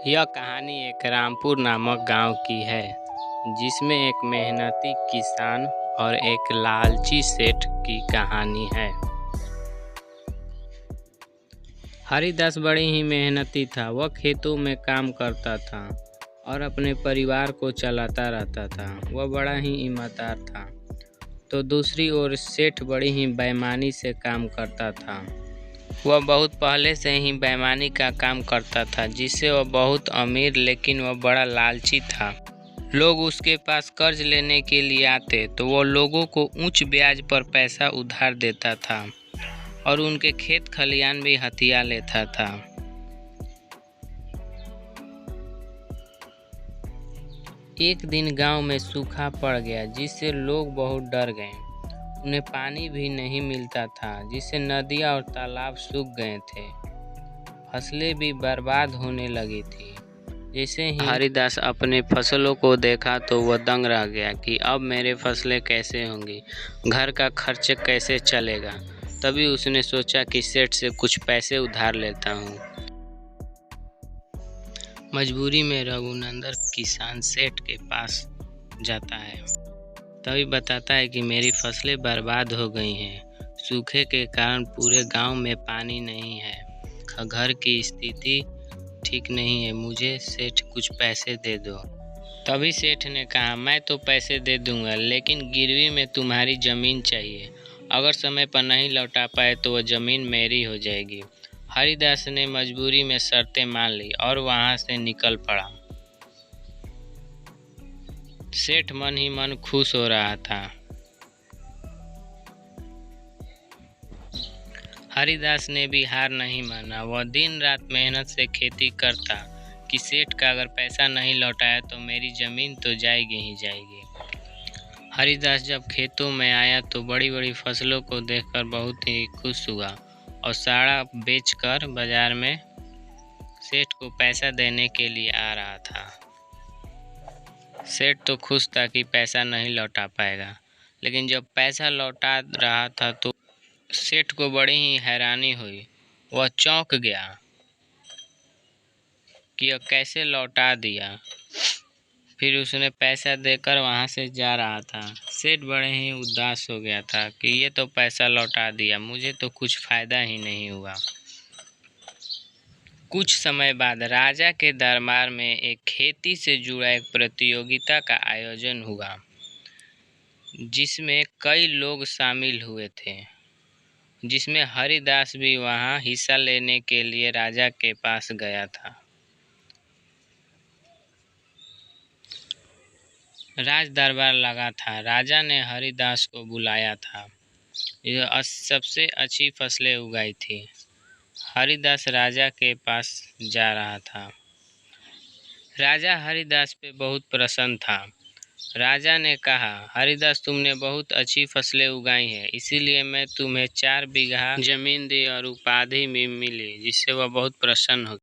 यह कहानी एक रामपुर नामक गांव की है, जिसमें एक मेहनती किसान और एक लालची सेठ की कहानी है। हरिदास बड़ी ही मेहनती था। वह खेतों में काम करता था और अपने परिवार को चलाता रहता था। वह बड़ा ही ईमानदार था। तो दूसरी ओर सेठ बड़ी ही बेईमानी से काम करता था। वह बहुत पहले से ही बेईमानी का काम करता था, जिससे वह बहुत अमीर, लेकिन वह बड़ा लालची था। लोग उसके पास कर्ज लेने के लिए आते तो वह लोगों को उच्च ब्याज पर पैसा उधार देता था और उनके खेत खलियान भी हथिया लेता था। एक दिन गांव में सूखा पड़ गया, जिससे लोग बहुत डर गए। उन्हें पानी भी नहीं मिलता था, जिससे नदियाँ और तालाब सूख गए थे। फसलें भी बर्बाद होने लगी थी। जैसे ही हरिदास अपने फसलों को देखा तो वह दंग रह गया कि अब मेरे फसलें कैसे होंगी, घर का खर्च कैसे चलेगा। तभी उसने सोचा कि सेठ से कुछ पैसे उधार लेता हूँ। मजबूरी में रघुनंदन किसान सेठ के पास जाता है। तभी बताता है कि मेरी फसलें बर्बाद हो गई हैं। सूखे के कारण पूरे गांव में पानी नहीं है। घर की स्थिति ठीक नहीं है। मुझे सेठ कुछ पैसे दे दो। तभी सेठ ने कहा, मैं तो पैसे दे दूंगा, लेकिन गिरवी में तुम्हारी जमीन चाहिए। अगर समय पर नहीं लौटा पाए तो वह जमीन मेरी हो जाएगी। हरिदास ने मजबूरी में शर्तें मान ली और वहां से निकल पड़ा। सेठ मन ही मन खुश हो रहा था। हरिदास ने भी हार नहीं माना। वह दिन रात मेहनत से खेती करता कि सेठ का अगर पैसा नहीं लौटाया तो मेरी जमीन तो जाएगी ही जाएगी। हरिदास जब खेतों में आया तो बड़ी बड़ी फसलों को देखकर बहुत ही खुश हुआ और सारा बेचकर बाजार में सेठ को पैसा देने के लिए आ रहा था। सेठ तो खुश था कि पैसा नहीं लौटा पाएगा, लेकिन जब पैसा लौटा रहा था तो सेठ को बड़ी ही हैरानी हुई। वह चौंक गया कि यह कैसे लौटा दिया। फिर उसने पैसा देकर वहां से जा रहा था। सेठ बड़े ही उदास हो गया था कि ये तो पैसा लौटा दिया, मुझे तो कुछ फायदा ही नहीं हुआ। कुछ समय बाद राजा के दरबार में एक खेती से जुड़ा एक प्रतियोगिता का आयोजन हुआ, जिसमें कई लोग शामिल हुए थे, जिसमें हरिदास भी वहां हिस्सा लेने के लिए राजा के पास गया था। राज दरबार लगा था। राजा ने हरिदास को बुलाया था। यह सबसे अच्छी फसलें उगाई थी। हरिदास राजा के पास जा रहा था। राजा हरिदास पे बहुत प्रसन्न था। राजा ने कहा, हरिदास, तुमने बहुत अच्छी फसलें उगाई हैं, इसीलिए मैं तुम्हें 4 बीघा जमीन दी और उपाधि भी मिली, जिससे वह बहुत प्रसन्न हो।